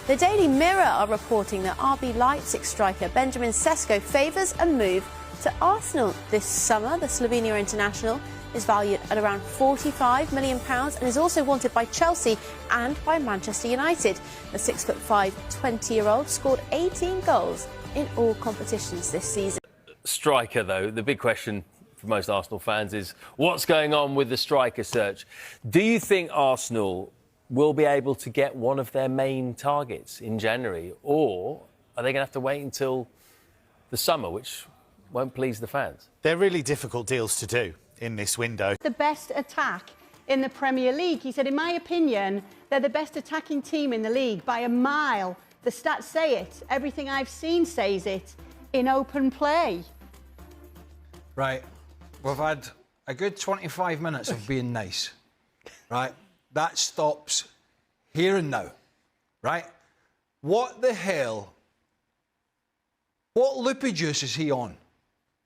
The Daily Mirror are reporting that RB Leipzig striker Benjamin Sesko favours a move to Arsenal this summer. The Slovenia international is valued at around £45 million and is also wanted by Chelsea and by Manchester United. The 6'5", 20-year-old scored 18 goals in all competitions this season. Striker, though, the big question for most Arsenal fans is what's going on with the striker search? Do you think Arsenal will be able to get one of their main targets in January, or are they going to have to wait until the summer, which won't please the fans? They're really difficult deals to do in this window. The best attack in the Premier League. He said, in my opinion, they're the best attacking team in the league by a mile. The stats say it. Everything I've seen says it in open play. Right. We've had a good 25 minutes of being nice. Right? That stops here and now. Right? What the hell? What loopy juice is he on?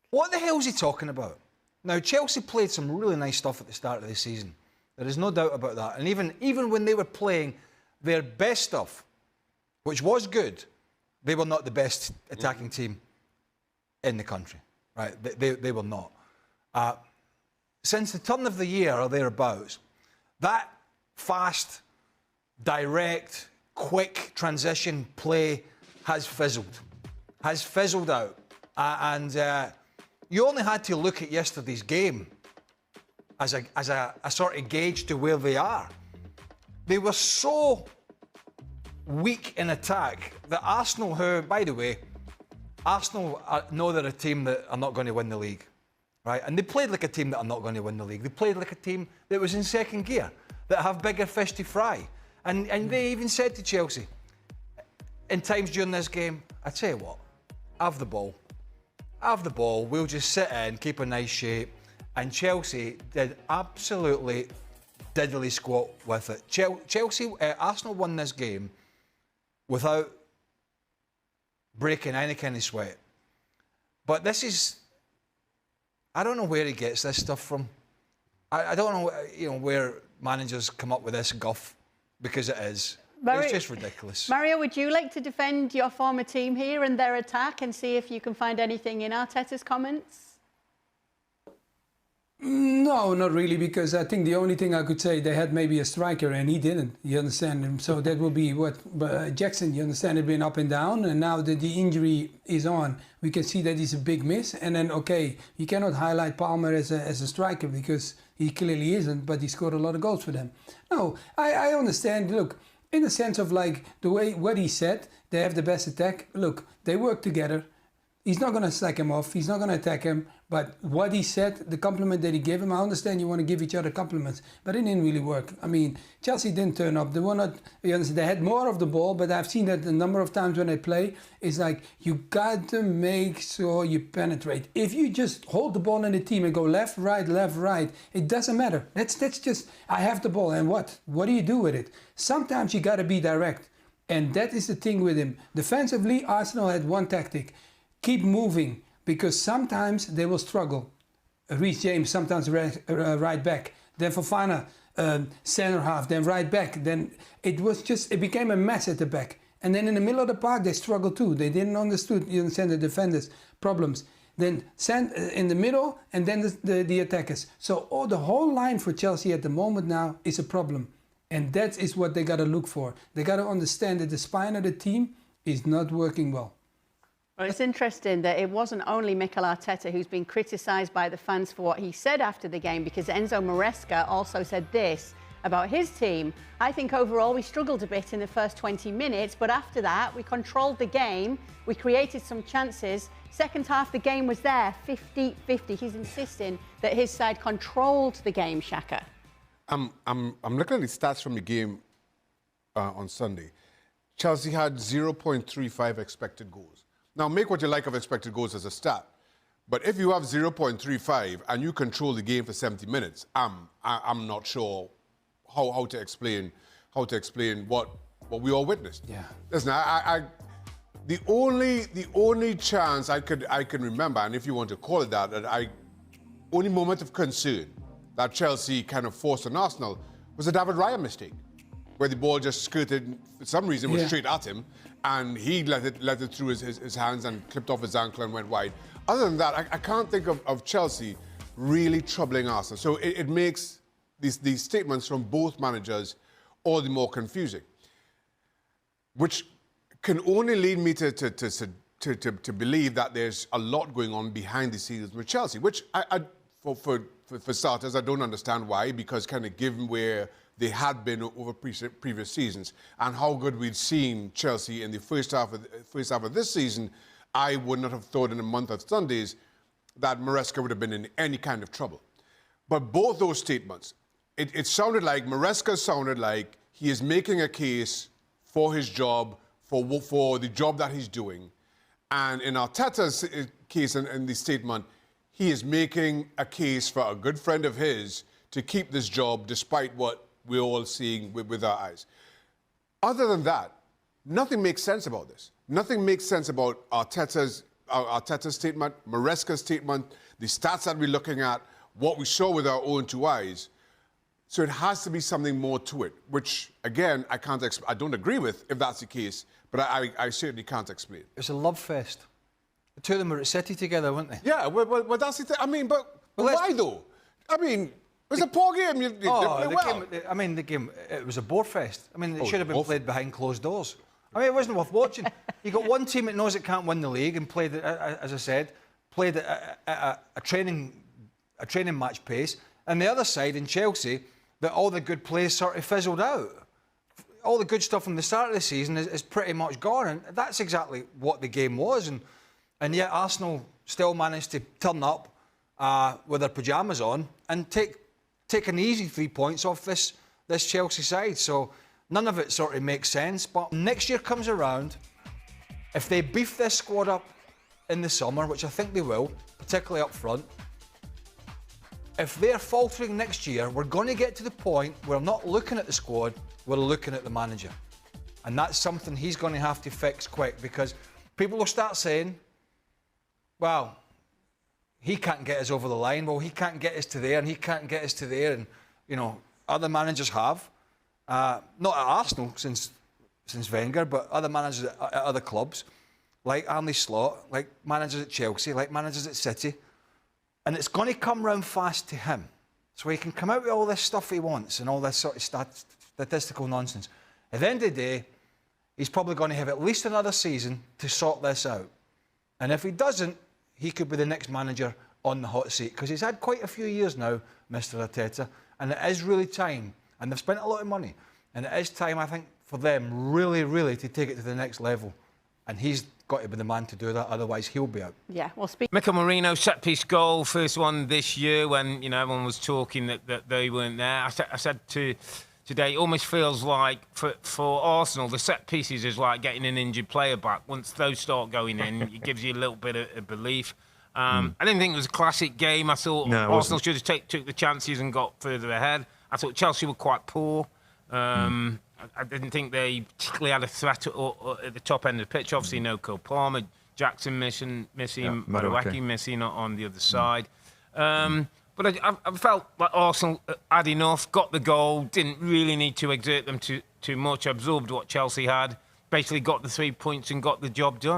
What the hell is he talking about? Now, Chelsea played some really nice stuff at the start of the season. There is no doubt about that. And even when they were playing their best stuff, which was good, they were not the best attacking team in the country. Right? They were not. Since the turn of the year or thereabouts, that fast, direct, quick transition play has fizzled. Has fizzled out. You only had to look at yesterday's game as a sort of gauge to where they are. They were so weak in attack that Arsenal, who, by the way, Arsenal know they're a team that are not going to win the league, right? And they played like a team that are not going to win the league. They played like a team that was in second gear, that have bigger fish to fry. And they even said to Chelsea, in times during this game, I tell you what, have the ball. Have the ball, we'll just sit in, keep a nice shape. And Chelsea did absolutely diddly squat with it. Arsenal won this game without breaking any kind of sweat. But this is, I don't know where he gets this stuff from. I don't know, where managers come up with this guff, because it is. It's just ridiculous. Mario, would you like to defend your former team here and their attack and see if you can find anything in Arteta's comments? No, not really, because I think the only thing I could say, they had maybe a striker and he didn't, you understand? And so that will be what Jackson, you understand, had been up and down, and now that the injury is on, we can see that he's a big miss. And then, okay, you cannot highlight Palmer as a striker because he clearly isn't, but he scored a lot of goals for them. No, I understand, look, in the sense of like the way what he said, they have the best attack. Look, they work together. He's not going to slack him off. He's not going to attack him. But what he said, the compliment that he gave him, I understand you want to give each other compliments, but it didn't really work. I mean, Chelsea didn't turn up. They were not, you understand, they had more of the ball, but I've seen that a number of times when they play. It's like, you got to make sure you penetrate. If you just hold the ball in the team and go left, right, it doesn't matter. That's just, I have the ball, and what? What do you do with it? Sometimes you got to be direct. And that is the thing with him. Defensively, Arsenal had one tactic. Keep moving, because sometimes they will struggle. Reece James sometimes right back, then Fofana center half, then right back. Then it became a mess at the back. And then in the middle of the park they struggled too. They didn't understand the defenders' problems. Then in the middle, and then the attackers. So the whole line for Chelsea at the moment now is a problem. And that is what they got to look for. They got to understand that the spine of the team is not working well. Well, it's interesting that it wasn't only Mikel Arteta who's been criticised by the fans for what he said after the game, because Enzo Maresca also said this about his team. I think overall we struggled a bit in the first 20 minutes, but after that we controlled the game, we created some chances. Second half the game was there, 50-50. He's insisting that his side controlled the game, Shaka. I'm looking at the stats from the game on Sunday. Chelsea had 0.35 expected goals. Now, make what you like of expected goals as a stat, but if you have 0.35 and you control the game for 70 minutes, I'm not sure how to explain what we all witnessed. Yeah. Listen, the only chance I can remember, and if you want to call it that, only moment of concern that Chelsea kind of forced on Arsenal was a David Raya mistake. where the ball just skirted, for some reason, was Yeah. straight at him, and he let it through his hands and clipped off his ankle and went wide. Other than that, I can't think of Chelsea really troubling Arsenal. So it makes these statements from both managers all the more confusing, which can only lead me to believe that there's a lot going on behind the scenes with Chelsea, which for starters, I don't understand why, because kind of given where they had been over previous seasons and how good we'd seen Chelsea in the first half of this season, I would not have thought in a month of Sundays that Maresca would have been in any kind of trouble. But both those statements, it sounded like, Maresca sounded like he is making a case for his job, for the job that he's doing. And in Arteta's case in the statement, he is making a case for a good friend of his to keep this job despite what we're all seeing with our eyes. Other than that, nothing makes sense about this. Nothing makes sense about Arteta's statement, Maresca's statement, the stats that we're looking at, what we saw with our own two eyes. So it has to be something more to it, which, again, I don't agree with if that's the case, but I certainly can't explain. It's a love fest. The two of them were at City together, weren't they? Yeah, well that's the thing. I mean, but why though? I mean, it was a poor game. You did play well. The game, it was a bore fest. I mean, it should have been played behind closed doors. I mean, it wasn't worth watching. You got one team that knows it can't win the league and played, as I said, played at a training match pace, and the other side in Chelsea, that all the good plays sort of fizzled out. All the good stuff from the start of the season is pretty much gone, and that's exactly what the game was. And yet Arsenal still managed to turn up with their pyjamas on and take an easy 3 points off this Chelsea side. So none of it sort of makes sense. But next year comes around, if they beef this squad up in the summer, which I think they will, particularly up front, if they're faltering next year, we're going to get to the point where we're not looking at the squad, we're looking at the manager. And that's something he's going to have to fix quick, because people will start saying, well, he can't get us over the line. Well, he can't get us to there and he can't get us to there. And, you know, other managers have. Not at Arsenal since Wenger, but other managers at other clubs, like Arne Slot, like managers at Chelsea, like managers at City. And it's going to come round fast to him. So he can come out with all this stuff he wants and all this sort of statistical nonsense. At the end of the day, he's probably going to have at least another season to sort this out. And if he doesn't, he could be the next manager on the hot seat, because he's had quite a few years now, Mr. Arteta, and it is really time. And they've spent a lot of money. And it is time, I think, for them really, really to take it to the next level. And he's got to be the man to do that, otherwise he'll be out. Yeah, well, speak. Mikel Merino, set-piece goal, first one this year when, you know, everyone was talking that they weren't there. I said today, it almost feels like for Arsenal, the set pieces is like getting an injured player back. Once those start going in, it gives you a little bit of belief. I didn't think it was a classic game. I thought Arsenal should have took the chances and got further ahead. I thought Chelsea were quite poor. I didn't think they particularly had a threat at the top end of the pitch. Obviously, no Cole Palmer, Jackson missing, Madueke missing on the other side. But I felt like Arsenal had enough, got the goal, didn't really need to exert them too much, absorbed what Chelsea had, basically got the 3 points and got the job done.